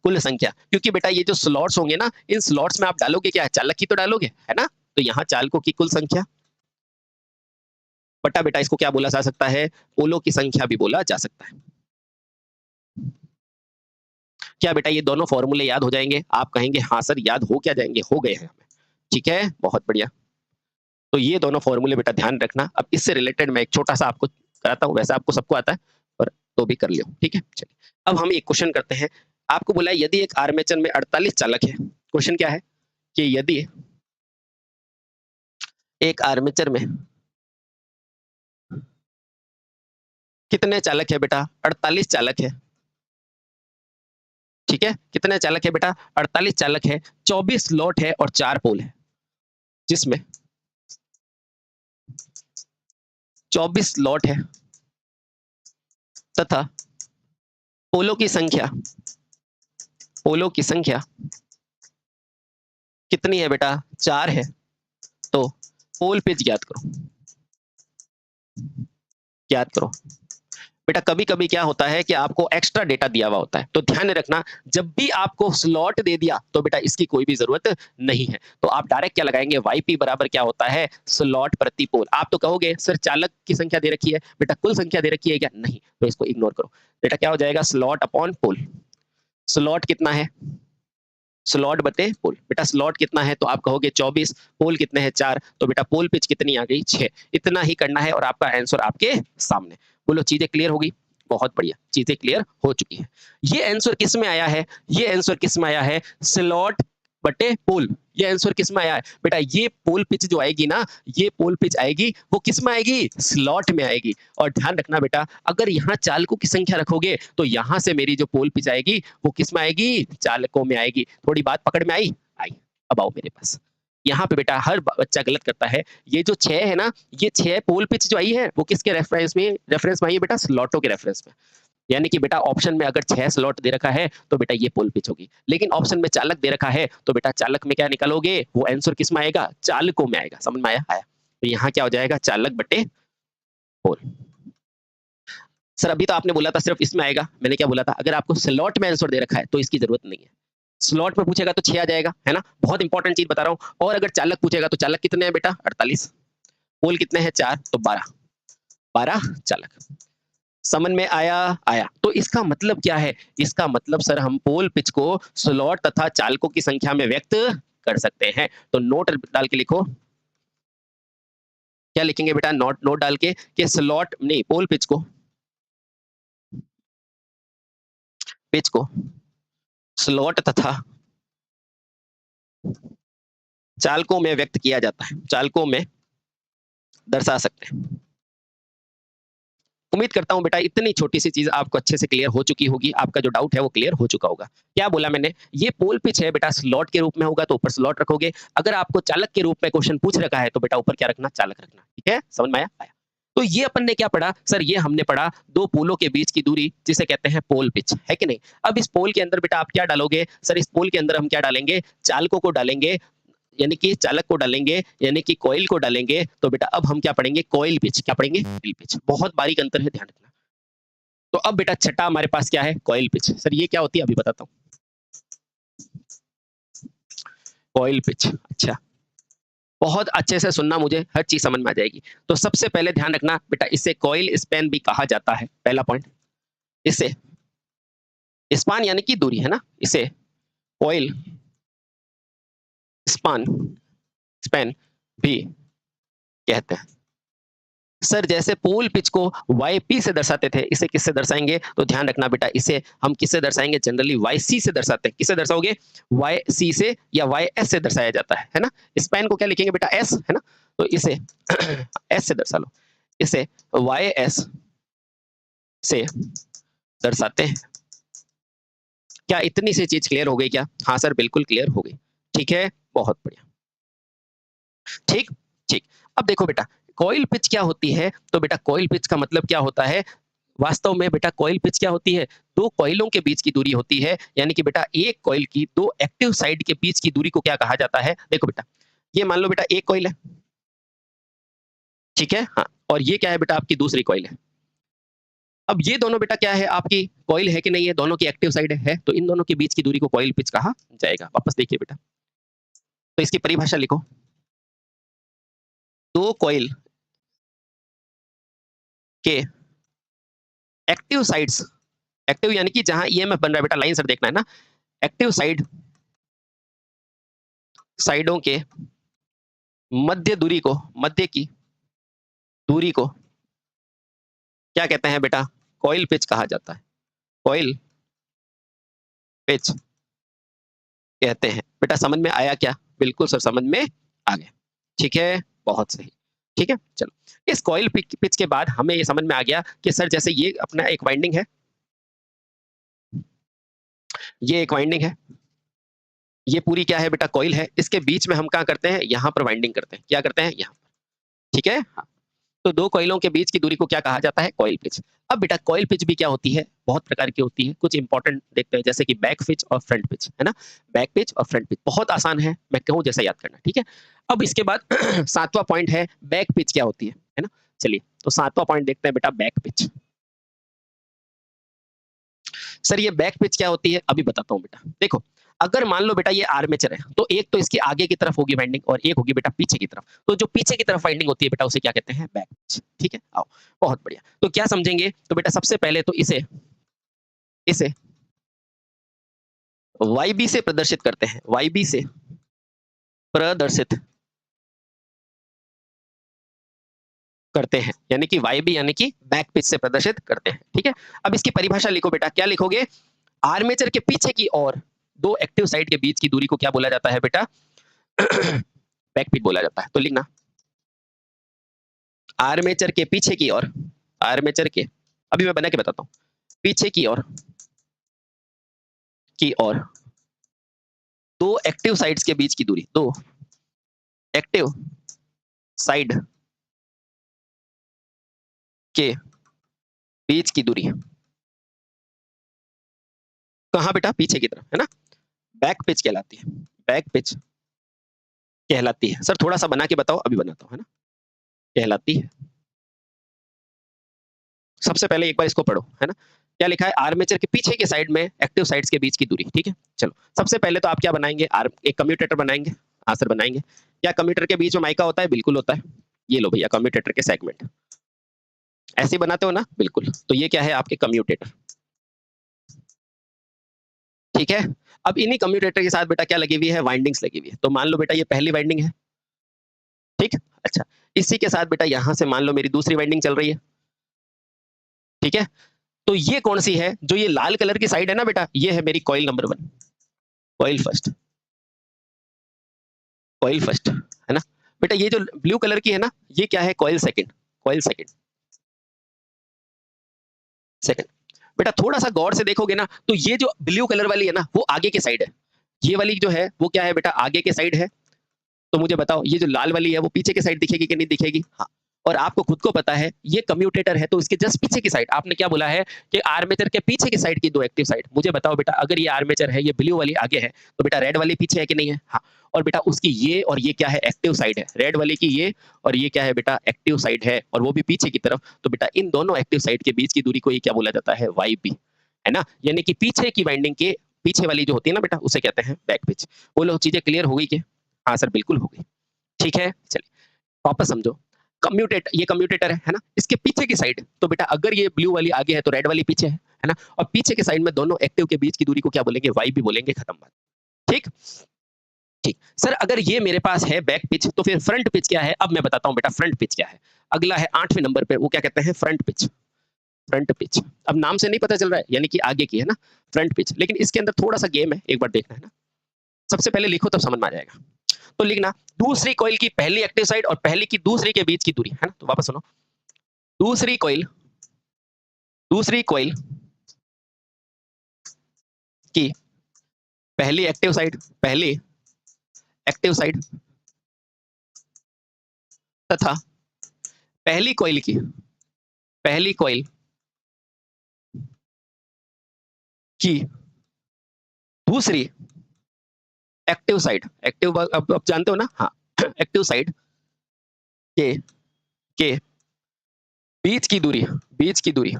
कुल संख्या, क्योंकि बेटा ये जो स्लॉट्स होंगे ना, इन स्लॉट्स में आप डालोगे क्या, चालक की तो डालोगे, है ना? तो यहाँ चालकों की कुल संख्या बटा बेटा इसको क्या बोला जा सकता है, पोलों की संख्या भी बोला जा सकता है। क्या बेटा ये दोनों फॉर्मूले याद हो जाएंगे? आप कहेंगे हाँ सर याद हो क्या जाएंगे, हो गए हैं हमें। ठीक है, बहुत बढ़िया। तो ये दोनों फॉर्मूले बेटा ध्यान रखना। अब इससे रिलेटेड मैं एक छोटा सा आपको कराता हूँ, वैसे आपको सबको आता है पर तो भी कर लियो, ठीक है? चलिए अब हम एक क्वेश्चन करते हैं। आपको बोला है यदि एक आर्मेचर में 48 चालक है। क्वेश्चन क्या है कि यदि एक आर्मेचर में कितने चालक है बेटा, 48 चालक है। ठीक है, कितने चालक है बेटा, 48 चालक है, 24 स्लॉट है और 4 पोल है, जिसमें 24 स्लॉट है तथा पोलों की संख्या, पोलों की संख्या कितनी है बेटा, 4 है। तो पोल पिच ज्ञात करो, ज्ञात करो। बेटा कभी कभी क्या होता है कि आपको एक्स्ट्रा डेटा दिया हुआ होता है, तो ध्यान रखना जब भी आपको स्लॉट दे दिया तो बेटा इसकी कोई भी जरूरत नहीं है। तो आप डायरेक्ट क्या लगाएंगे, वाईपी बराबर क्या होता है, स्लॉट प्रति पोल। आप तो कहोगे सर चालक की संख्या दे रखी है, बेटा कुल संख्या दे रखी है क्या, नहीं, तो इसको इग्नोर करो। बेटा क्या हो जाएगा, स्लॉट अपॉन पोल। स्लॉट कितना है, स्लॉट बटे पोल। बेटा स्लॉट कितना है तो आप कहोगे 24, पोल कितने हैं 4, तो बेटा पोल पिच कितनी आ गई 6। इतना ही करना है और आपका आंसर आपके सामने। बोलो चीजें क्लियर होगी, बहुत बढ़िया, चीजें क्लियर हो चुकी है। ये आंसर किस में आया है, ये आंसर किस में आया है, स्लॉट बटे पोल। ये आंसर किस में आया है बेटा, ये पोल पिच जो आएगी ना, ये पोल पिच आएगी वो किस में आएगी, स्लॉट में आएगी। और ध्यान रखना बेटा अगर यहाँ चालकों की संख्या रखोगे तो यहाँ से मेरी जो पोल पिच आएगी वो किस में आएगी, चालकों में आएगी। थोड़ी बात पकड़ में आई, आई। अब आओ मेरे पास, यहाँ पे बेटा हर बच्चा गलत करता है। ये जो 6 है ना, ये 6 पोल पिच जो आई है वो किसके रेफरेंस में आई है बेटा, स्लॉटों के रेफरेंस में। यानी कि बेटा ऑप्शन में अगर 6 स्लॉट दे रखा है तो बेटा ये पोल पिच होगी, लेकिन ऑप्शन में चालक दे रखा है तो बेटा चालक में क्या निकालोगे, वो आंसर किस में आएगा, चालकों में आएगा। समझ में आया, आया। तो यहाँ क्या हो जाएगा, चालक बटे पोल। सर अभी तो आपने बोला था सिर्फ इसमें आएगा, मैंने क्या बोला था, अगर आपको स्लॉट में आंसर दे रखा है तो इसकी जरूरत नहीं है। स्लॉट में पूछेगा तो 6 आ जाएगा, है ना, बहुत इंपॉर्टेंट चीज बता रहा हूं। और अगर चालक पूछेगा तो चालक कितने हैं बेटा, 48, पोल कितने हैं 4, तो 12, 12 चालक। समझ में आया, आया। तो इसका मतलब क्या है, इसका मतलब सर हम पोल पिच को स्लॉट तथा चालकों की संख्या में व्यक्त कर सकते हैं। तो नोट डाल के लिखो, क्या लिखेंगे बेटा, नोट नोट डाल के कि स्लॉट नहीं, पोल पिच को स्लॉट तथा चालकों में व्यक्त किया जाता है, चालकों में दर्शा सकते हैं। उम्मीद करता हूं बेटा इतनी छोटी सी चीज आपको अच्छे से क्लियर हो चुकी होगी, आपका जो डाउट है वो क्लियर हो चुका होगा। क्या बोला मैंने, ये पोल पिच है बेटा, स्लॉट के रूप में होगा तो ऊपर स्लॉट रखोगे, अगर आपको चालक के रूप में क्वेश्चन पूछ रखा है तो बेटा ऊपर क्या रखना, चालक रखना। ठीक है, समझ में आया, आया। तो ये अपन ने क्या पढ़ा सर, ये हमने पढ़ा दो पोलों के बीच की दूरी जिसे कहते हैं पोल पिच, है कि नहीं। अब इस पोल के अंदर बेटा आप क्या डालोगे सर, इस पोल के अंदर हम क्या डालेंगे, चालकों को डालेंगे, यानी कि चालक को डालेंगे, यानी कि कॉइल को डालेंगे। तो बेटा अब हम क्या पढ़ेंगे, कॉइल पिच, क्या पढ़ेंगे, कॉइल पिच। बहुत बारीक अंतर है, ध्यान रखना। तो अब बेटा छठा हमारे पास क्या है, कॉइल पिच। सर ये क्या होती है अभी बताता हूँ, कॉइल पिच। अच्छा, बहुत अच्छे से सुनना, मुझे हर चीज समझ में आ जाएगी। तो सबसे पहले ध्यान रखना बेटा, इसे कॉइल स्पैन भी कहा जाता है, पहला पॉइंट। इसे स्पान यानी कि दूरी, है ना, इसे कॉइल स्पान, स्पैन भी कहते हैं। सर जैसे पोल पिच को YP से दर्शाते थे, इसे किससे दर्शाएंगे, तो ध्यान रखना बेटा इसे हम किससे दर्शाएंगे, जनरली YC से दर्शाते हैं। किससे दर्शाओगे, YC से या YS से दर्शाया जाता है ना। स्पैन को क्या लिखेंगे बेटा, S, है ना, तो इसे S से दर्शा लो, इसे YS से दर्शाते हैं। क्या इतनी सी चीज क्लियर हो गई क्या, हाँ सर बिल्कुल क्लियर हो गई। ठीक है, बहुत बढ़िया, ठीक, ठीक। अब देखो बेटा कॉइल पिच क्या होती है, तो बेटा कॉइल पिच का मतलब क्या होता है, वास्तव में बेटा कॉइल पिच क्या होती है, दो कॉइलों के बीच की दूरी होती है। यानी कि बेटा एक कॉइल की दो एक्टिव साइड के बीच की दूरी को क्या कहा जाता है, देखो बेटा ये मान लो बेटा एक कॉइल है, ठीक है, हाँ, और ये क्या है बेटा, आपकी दूसरी कॉइल है। अब ये दोनों बेटा क्या है, आपकी कॉइल है कि नहीं है, दोनों की एक्टिव साइड है, तो इन दोनों के बीच की दूरी को कॉइल पिच कहा जाएगा। वापस देखिए बेटा, तो इसकी परिभाषा लिखो, दो कॉइल के एक्टिव साइड्स, एक्टिव यानी कि जहां ईएमएफ बन रहा है बेटा, लाइन से देखना है ना, एक्टिव साइडों के मध्य दूरी को, मध्य की दूरी को क्या कहते हैं बेटा, कॉइल पिच कहा जाता है। कॉइल पिच कहते हैं। बेटा समझ में आया क्या? बिल्कुल सर समझ में आ गया। ठीक है, बहुत सही। ठीक है, चलो इस कॉइल पिच के बाद हमें ये समझ में आ गया कि सर जैसे ये अपना एक वाइंडिंग है, ये एक वाइंडिंग है, ये पूरी क्या है बेटा, कॉइल है, इसके बीच में हम क्या करते हैं, यहाँ पर वाइंडिंग करते हैं। क्या करते हैं? यहाँ पर। ठीक है, हाँ। तो दो कॉइलों के बीच की दूरी को क्या कहा जाता है? Coil pitch. अब बेटा कॉइल पिच भी क्या होती है, बहुत प्रकार की होती है। कुछ इंपॉर्टेंट देखते हैं, जैसे कि बैक पिच और फ्रंट पिच, है ना। बैक पिच और फ्रंट पिच बहुत आसान है, मैं कहूँ जैसा याद करना। ठीक है, अब इसके बाद सातवां पॉइंट है बैक पिच क्या होती है ना। चलिए तो सातवां पॉइंट देखते हैं बेटा, बैक पिच। सर ये बैक पिच क्या होती है, अभी बताता हूँ बेटा। देखो अगर मान लो बेटा ये आर्मेचर है, तो एक तो इसकी आगे की तरफ होगी वाइंडिंग और एक होगी बेटा पीछे की तरफ। तो जो पीछे की तरफ वाइंडिंग होती है बेटा, उसे क्या कहते हैं? Back pitch. ठीक है, आओ बहुत बढ़िया। तो क्या समझेंगे, तो बेटा सबसे पहले तो इसे इसे YB से प्रदर्शित करते हैं, YB से प्रदर्शित करते हैं, यानी कि YB यानी कि बैक पिच से प्रदर्शित करते हैं। ठीक है, अब इसकी परिभाषा लिखो बेटा, क्या लिखोगे? आर्मेचर के पीछे की और दो एक्टिव साइड के बीच की दूरी को क्या बोला जाता है बेटा? बैक पिच बोला जाता है। तो लिखना, आर्मेचर के पीछे की ओर, आर्मेचर के, अभी मैं बना के बताता हूं, पीछे की ओर दो एक्टिव साइड्स के बीच की दूरी, दो एक्टिव साइड के बीच की दूरी, कहां बेटा? पीछे की तरफ, है ना। बैक पिच कहलाती है, बैक पिच कहलाती है। सर थोड़ा सा बना के बताओ, अभी बनाता हूं, है ना। कहलाती है, सबसे पहले एक बार इसको पढ़ो, है ना। क्या लिखा है? आर्मेचर के पीछे के साइड में एक्टिव साइड्स के बीच की दूरी। ठीक है, चलो सबसे पहले तो आप क्या बनाएंगे, एक कम्यूटेटर बनाएंगे। हाँ सर बनाएंगे। क्या कम्यूटेटर के बीच में माइका होता है? बिल्कुल होता है। ये लो भैया कम्यूटेटर के सेगमेंट, ऐसे बनाते हो ना, बिल्कुल। तो ये क्या है? आपके कम्यूटेटर। ठीक है, अब इन्हीं कम्यूटेटर के साथ बेटा क्या लगी हुई है? वाइंडिंग्स लगी हुई है। तो मान लो बेटा ये पहली वाइंडिंग है, ठीक। अच्छा, इसी के साथ बेटा यहां से मान लो मेरी दूसरी वाइंडिंग चल रही है। ठीक है, तो ये कौन सी है? जो ये लाल कलर की साइड है ना बेटा, ये है मेरी coil number 1, coil first, coil first, है ना। बेटा ये जो ब्लू कलर की है ना, ये क्या है? Coil second, coil second, second. बेटा थोड़ा सा गौर से देखोगे ना, तो ये जो ब्लू कलर वाली है ना, वो आगे के साइड है। ये वाली जो है वो क्या है बेटा? आगे के साइड है। तो मुझे बताओ ये जो लाल वाली है वो पीछे की साइड दिखेगी कि नहीं दिखेगी? हाँ। और आपको खुद को पता है ये कम्यूटेटर है, तो इसके जस्ट पीछे की साइड आपने क्या बोला है कि आर्मेचर के पीछे की साइड की दो एक्टिव साइड। मुझे बताओ बेटा, अगर ये आर्मेचर है, ये ब्लू वाली आगे है, तो बेटा रेड वाली पीछे है कि नहीं है? हाँ। और बेटा उसकी ये और ये क्या है? एक्टिव साइड है। रेड वाली की ये और ये क्या है बेटा? एक्टिव साइड है, और वो भी पीछे की तरफ। तो बेटा इन दोनों एक्टिव साइड के बीच की दूरी को ये क्या बोला जाता है? YB, है ना। यानी कि पीछे की वाइंडिंग के पीछे वाली जो होती है ना बेटा, उसे कहते हैं बैक पिच। वो लोग चीजें क्लियर हो गई क्या? हाँ सर बिल्कुल हो गई। ठीक है, चलिए वापस समझो। कम्यूटेटर, ये कम्यूटेटर है ना, इसके पीछे की साइड, तो बेटा अगर ये ब्लू वाली आगे है तो रेड वाली पीछे है ना। और पीछे के साइड में दोनों एक्टिव के बीच की दूरी को क्या बोलेंगे? YB बोलेंगे, खत्म बात। ठीक, ठीक सर। अगर ये मेरे पास है बैक पिच, तो फिर फ्रंट पिच क्या है? अब मैं बताता हूं बेटा फ्रंट पिच क्या है। अगला है 8वें नंबर पे, वो क्या कहते हैं? Front pitch, front pitch. अब नाम से नहीं पता चल रहा है, यानी कि आगे की है ना, फ्रंट पिच। लेकिन इसके अंदर थोड़ा सा गेम है, एक बार देखना है ना। सबसे पहले लिखो तब समझ में आ जाएगा। तो लिखना, दूसरी कॉइल की पहली एक्टिव साइड और पहली की दूसरी के बीच की दूरी, है ना। तो वापस सुनो, दूसरी कॉइल, दूसरी कॉइल की पहली एक्टिव साइड, पहली एक्टिव साइड तथा पहली कॉइल की, पहली कॉइल की दूसरी एक्टिव साइड, एक्टिव अब जानते हो ना, हाँ। एक्टिव साइड के के बीच की दूरी, बीच की दूरी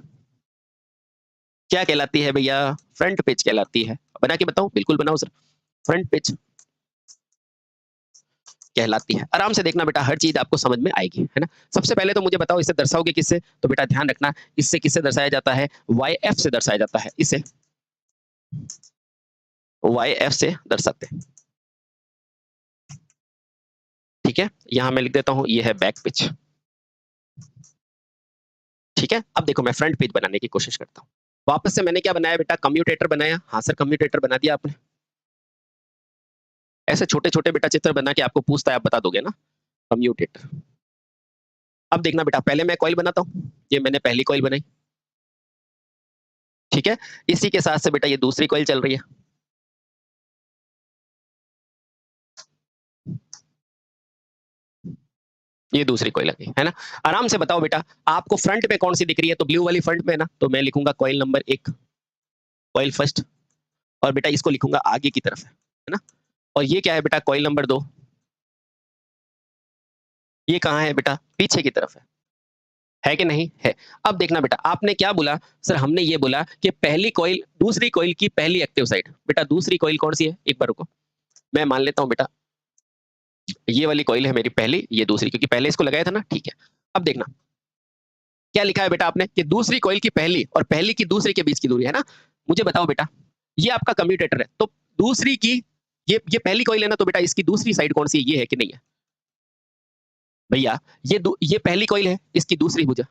क्या कहलाती है भैया? फ्रंट पेज कहलाती है। बना के बताऊं? बिल्कुल बनाओ सर। फ्रंट पेज कहलाती है। आराम से देखना बेटा, हर चीज आपको समझ में आएगी, है ना? सबसे पहले तो मुझे बताओ इसे दर्शाओगे किससे? तो बेटा ध्यान रखना, इससे किससे दर्शाया जाता है? वाई एफ से दर्शाया जाता है। इसे वाई एफ से दर्शाते हैं। ठीक है, यहां मैं लिख देता हूं, ये है बैक पेज। ठीक है, अब देखो मैं फ्रंट पेज बनाने की कोशिश करता हूं। वापस से मैंने क्या बनाया बेटा? कम्यूटेटर बनाया। हाँ सर, कम्यूटेटर बना दिया आपने। ऐसे छोटे छोटे बेटा चित्र बना के आपको पूछता है, आप बता दोगे ना? कम्यूटेटर। अब देखना बेटा, पहले मैं कॉइल बनाता हूं। ये मैंने पहली कॉइल बनाई। ठीक है, इसी के साथ से बेटा ये दूसरी कॉइल चल रही है। ये दूसरी कॉइल आ गई, है ना? आराम से बताओ बेटा, आपको फ्रंट पे कौन सी दिख रही है? तो ब्लू वाली फ्रंट पे है ना, तो मैं लिखूंगा कॉइल नंबर 1, कॉइल फर्स्ट। और बेटा इसको लिखूंगा आगे की तरफ, है ना? और ये क्या है बेटा? Coil number 2। ये कहाँ है बेटा? पीछे की तरफ है कि नहीं है? अब देखना बेटा, आपने क्या बोला? सर हमने ये बोला कि पहली कॉइल दूसरी कॉइल की पहली एक्टिव साइड। बेटा दूसरी कॉइल कौन सी है? एक बार रुको, मैं मान लेता हूं बेटा, ये वाली कॉइल है मेरी पहली, ये दूसरी, क्योंकि पहले इसको लगाया था ना। ठीक है, अब देखना क्या लिखा है बेटा आपने कि दूसरी कॉइल की पहली और पहली की दूसरे के बीच की दूरी, है ना? मुझे बताओ बेटा, ये आपका कम्यूटेटर है, तो दूसरी की ये पहली कॉइल है ना, तो बेटा इसकी दूसरी साइड कौन सी है? ये है कि नहीं है भैया? ये पहली कॉइल है, इसकी दूसरी भुजा,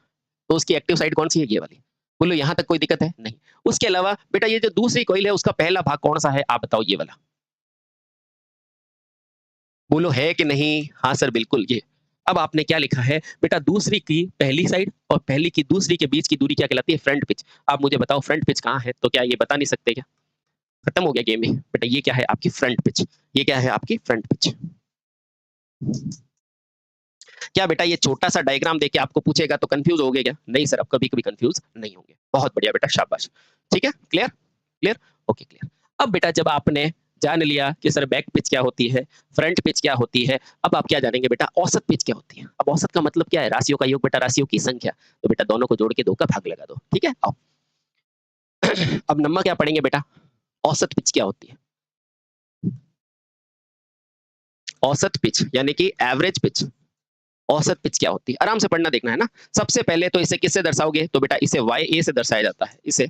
तो उसकी एक्टिव साइड कौन सी है? ये वाली। बोलो यहां तक कोई दिक्कत है? नहीं। उसके अलावा बेटा ये जो दूसरी कॉइल है उसका पहला भाग कौन सा है? आप बताओ, ये वाला। बोलो है कि नहीं? हाँ सर बिल्कुल, ये। अब आपने क्या लिखा है बेटा? दूसरी की पहली साइड और पहली की दूसरी के बीच की दूरी क्या कहलाती है? Front pitch. आप मुझे बताओ फ्रंट पिच कहाँ है? तो क्या ये बता नहीं सकते क्या? खत्म हो गया गेम ही बेटा। ये क्या है? आपकी फ्रंट पिच। ये क्या है? आपकी फ्रंट पिच। क्या बेटा ये छोटा सा डायग्राम देके आपको पूछेगा तो कंफ्यूज हो गए क्या? नहीं सर, आप कभी कभी कंफ्यूज नहीं होंगे। बहुत बढ़िया बेटा, शाबाश। ठीक है, क्लियर? क्लियर? Okay, clear. अब बेटा जब आपने जान लिया कि सर बैक पिच क्या होती है, फ्रंट पिच क्या होती है, अब आप क्या जानेंगे बेटा? औसत पिच क्या होती है। अब औसत का मतलब क्या है? राशियों का योग बेटा, राशियों की संख्या। तो बेटा दोनों को जोड़ के 2 का भाग लगा दो। ठीक है, आओ। अब नंबर क्या पढ़ेंगे बेटा? औसत पिच क्या होती है? औसत पिच यानी कि एवरेज पिच। औसत पिच क्या होती है? आराम से पढ़ना, देखना, है ना? सबसे पहले तो इसे किससे दर्शाओगे? तो बेटा इसे वाई ए से दर्शाया जाता है। इसे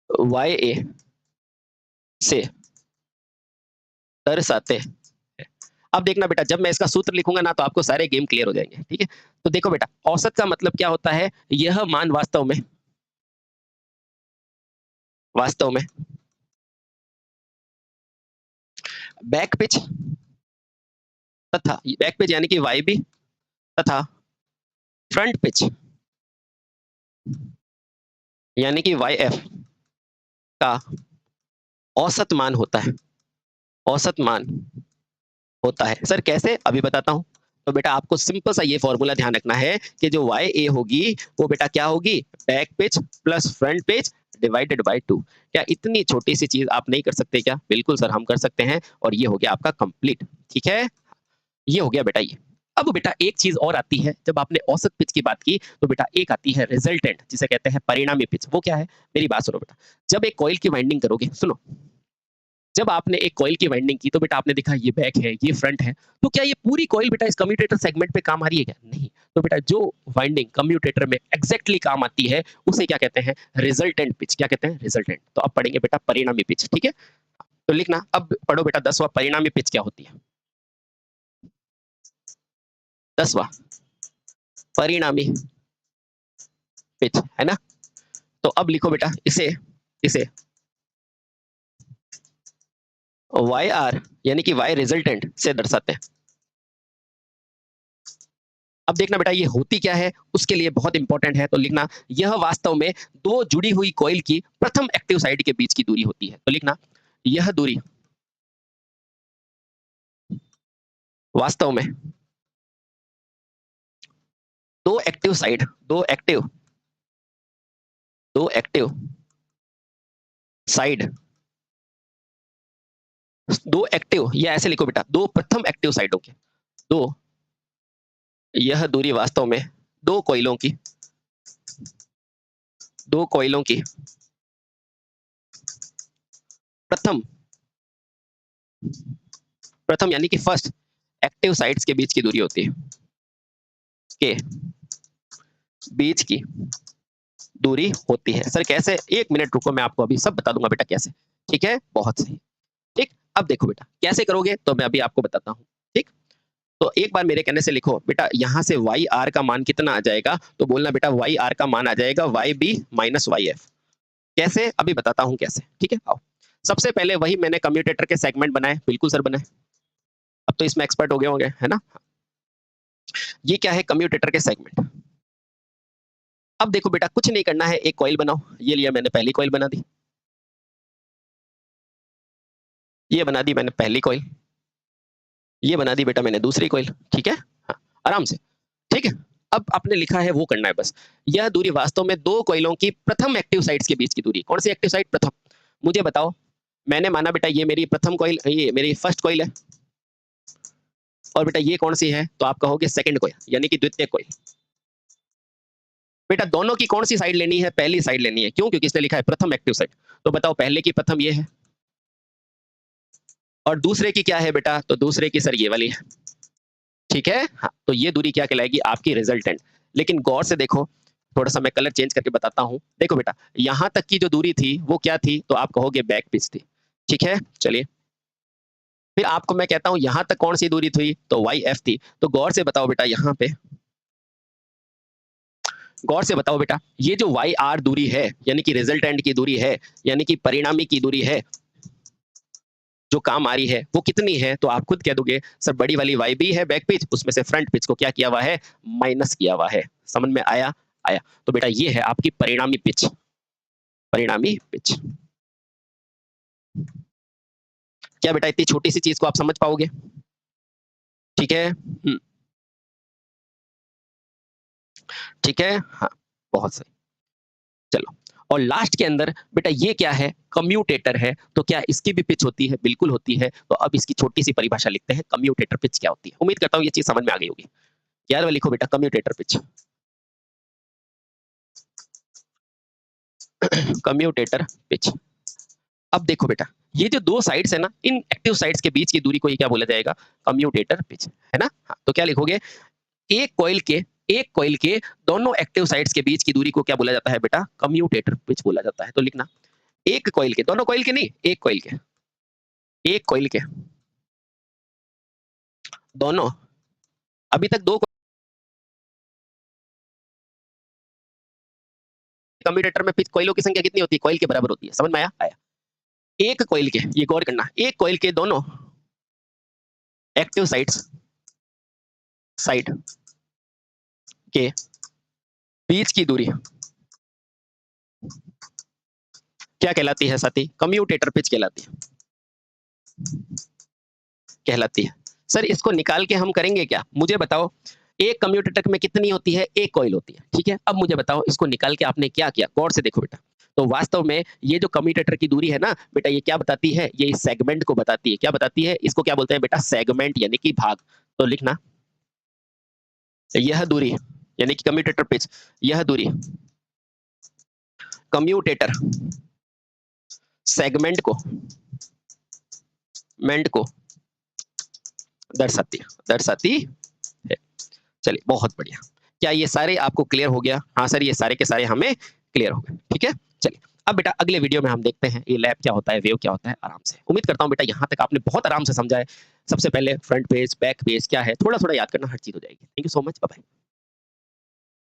वाई ए से दर्शाते हैं। अब देखना बेटा, जब मैं इसका सूत्र लिखूंगा ना तो आपको सारे गेम क्लियर हो जाएंगे। ठीक है, तो देखो बेटा, औसत का मतलब क्या होता है? यह मान वास्तव में बैक पिच तथा बैक पिच यानी कि वाई बी तथा फ्रंट पिच यानी कि वाई एफ का औसत मान होता है। औसत मान होता है। सर कैसे? अभी बताता हूं। तो बेटा आपको सिंपल सा ये फॉर्मूला ध्यान रखना है कि जो वाई ए होगी वो बेटा क्या होगी? Back pitch plus front pitch divided by 2। क्या इतनी छोटी सी चीज आप नहीं कर सकते क्या? बिल्कुल सर, हम कर सकते हैं। और ये हो गया आपका कंप्लीट। ठीक है, ये हो गया बेटा ये। अब बेटा एक चीज और आती है, जब आपने औसत पिच की बात की तो बेटा एक आती है रिजल्टेंट, जिसे कहते हैं परिणामी पिच। वो क्या है? मेरी बात सुनो बेटा, जब एक कॉइल की वाइंडिंग करोगे, सुनो, जब आपने एक कॉइल की वाइंडिंग की तो बेटा आपने देखा ये बैक है, ये फ्रंट है, तो क्या ये पूरी कॉइल बेटा इस कम्यूटेटर सेगमेंट पे काम आ रही है क्या? नहीं। तो बेटा जो वाइंडिंग कम्यूटेटर में एग्जैक्टली काम आती है उसे क्या कहते हैं? Resultant pitch. क्या कहते हैं? रिजल्टेंट। तो अब पढ़ेंगे बेटा परिणामी पिच। ठीक है, तो लिखना, अब पढ़ो बेटा 10वां परिणामी पिच क्या होती है? 10वां परिणामी पिच, है ना? तो अब लिखो बेटा इसे इसे वाई आर यानी कि वाई रिजल्टेंट से दर्शाते हैं। अब देखना बेटा ये होती क्या है, उसके लिए बहुत इंपॉर्टेंट है। तो लिखना, यह वास्तव में दो जुड़ी हुई कॉइल की प्रथम एक्टिव साइड के बीच की दूरी होती है। तो लिखना, यह दूरी वास्तव में दो एक्टिव साइड दो एक्टिव साइड दो एक्टिव, या ऐसे लिखो बेटा, दो प्रथम एक्टिव साइडों के दो, यह दूरी वास्तव में दो कॉइलों की दो कॉइलों की प्रथम प्रथम यानी कि फर्स्ट एक्टिव साइट्स के बीच की दूरी होती है, के बीच की दूरी होती है। सर कैसे? 1 मिनट रुको, मैं आपको अभी सब बता दूंगा बेटा कैसे। ठीक है, बहुत सही। ठीक, अब देखो बेटा कैसे करोगे तो मैं अभी आपको बताता हूँ। ठीक, तो एक बार मेरे कहने से लिखो बेटा, यहाँ से वाई आर का मान कितना आ जाएगा, तो बोलना बेटा वाई आर का मान आ जाएगा Y B minus Y F. कैसे? अभी बताता हूँ कैसे। ठीक है, आओ। सबसे पहले वही मैंने कम्यूटेटर के सेगमेंट बनाए, बिल्कुल सर बनाए, अब तो इसमें एक्सपर्ट हो गए होंगे, है ना। ये क्या है? कम्यूटेटर के सेगमेंट। अब देखो बेटा कुछ नहीं करना है, एक कॉइल बनाओ। ये लिया मैंने, पहली कॉइल बना दी, ये बना दी मैंने पहली कॉइल, ये बना दी बेटा मैंने दूसरी कॉइल। ठीक है, हाँ, आराम से। ठीक है, अब आपने लिखा है वो करना है बस। यह दूरी वास्तव में दो कॉइलों की प्रथम एक्टिव साइट्स के बीच की दूरी। कौन सी एक्टिव साइट? प्रथम। मुझे बताओ, मैंने माना बेटा ये मेरी प्रथम कॉइल, ये मेरी फर्स्ट कॉइल है, और बेटा ये कौन सी है? तो आप कहोगे सेकंड कॉइल, यानी कि द्वितीय कॉइल। बेटा दोनों की कौन सी साइड लेनी है? पहली साइड लेनी है। क्यों? क्योंकि इसने लिखा है प्रथम एक्टिव साइड। तो बताओ पहले की प्रथम ये है, और दूसरे की क्या है बेटा? तो दूसरे की सर ये वाली है। ठीक है, हाँ, तो ये दूरी क्या कहलाएगी? आपकी रिजल्टेंट। लेकिन गौर से देखो, थोड़ा सा मैं कलर चेंज करके बताता हूँ। देखो बेटा, यहां तक की जो दूरी थी वो क्या थी? तो आप कहोगे बैक पिच थी। ठीक है, चलिए फिर आपको मैं कहता हूं यहां तक कौन सी दूरी थी? तो वाई एफ थी। तो गौर से बताओ बेटा, यहाँ पे गौर से बताओ बेटा, ये जो वाई आर दूरी है, यानी कि रिजल्टेंट की दूरी है, यानी कि परिणामी की दूरी है, जो काम आ रही है वो कितनी है? तो आप खुद कह दोगे सर बड़ी वाली वाई बी है बैक पिच, उसमें से फ्रंट पिच को क्या किया हुआ है? माइनस किया हुआ है। समझ में आया? आया। तो बेटा ये है आपकी परिणामी पिच, परिणामी पिच। क्या बेटा इतनी छोटी सी चीज को आप समझ पाओगे? ठीक है, ठीक है, हाँ, बहुत सही। चलो, और लास्ट के अंदर बेटा ये क्या है? कम्यूटेटर है। तो क्या इसकी भी पिच होती है? बिल्कुल होती है। तो अब इसकी छोटी सी परिभाषा लिखते हैं, कम्यूटेटर पिच क्या होती है। उम्मीद करता हूँ ये चीज समझ में आ गई होगी। याद में लिखो बेटा, कम्यूटेटर पिच। Commutator pitch. अब देखो बेटा, ये जो दो साइड्स है ना, इन एक्टिव साइड्स के बीच की दूरी को ये क्या बोला जाएगा? कम्यूटेटर पिच, है ना। हाँ, तो क्या लिखोगे? एक कॉइल के दोनों एक्टिव साइड्स के बीच की दूरी को क्या बोला जाता है बेटा? कम्यूटेटर पिच बोला जाता है। तो लिखना, एक कॉइल के, दोनों कॉइल के नहीं, एक कॉइल के, एक कॉइल के दोनों, अभी तक दो कम्यूटेटर में पिच, कॉइलों की संख्या कितनी होती है? कॉइल के बराबर होती है। समझ में आया? आया। एक कॉइल के, ये गौर करना, एक कॉइल के दोनों एक्टिव साइड के बीच की दूरी क्या कहलाती है साथी? कम्यूटेटर पिच कहलाती है, कहलाती है। सर इसको निकाल के हम करेंगे क्या? मुझे बताओ, एक कम्यूटेटर में कितनी होती है? एक कॉइल होती है। ठीक है, अब मुझे बताओ इसको निकाल के आपने क्या किया? गौर से देखो बेटा, तो वास्तव में ये जो कम्यूटेटर की दूरी है ना बेटा, ये क्या बताती है? ये इस सेगमेंट को बताती है। क्या बताती है? इसको क्या बोलते हैं बेटा? सेगमेंट, यानी कि भाग। तो लिखना, यह दूरी यानी कि कम्यूटेटर पिच, यह दूरी कम्यूटेटर सेगमेंट को दर्शाती है। चलिए बहुत बढ़िया। क्या ये सारे आपको क्लियर हो गया? हाँ सर, ये सारे के सारे हमें क्लियर हो गए। ठीक है, चलिए अब बेटा अगले वीडियो में हम देखते हैं ये लैब क्या होता है, वेव क्या होता है, आराम से। उम्मीद करता हूँ बेटा यहाँ तक आपने बहुत आराम से समझा है। सबसे पहले फ्रंट पेज, बैक पेज क्या है, थोड़ा थोड़ा याद करना, हर चीज हो जाएगी। Thank you so much, bye bye.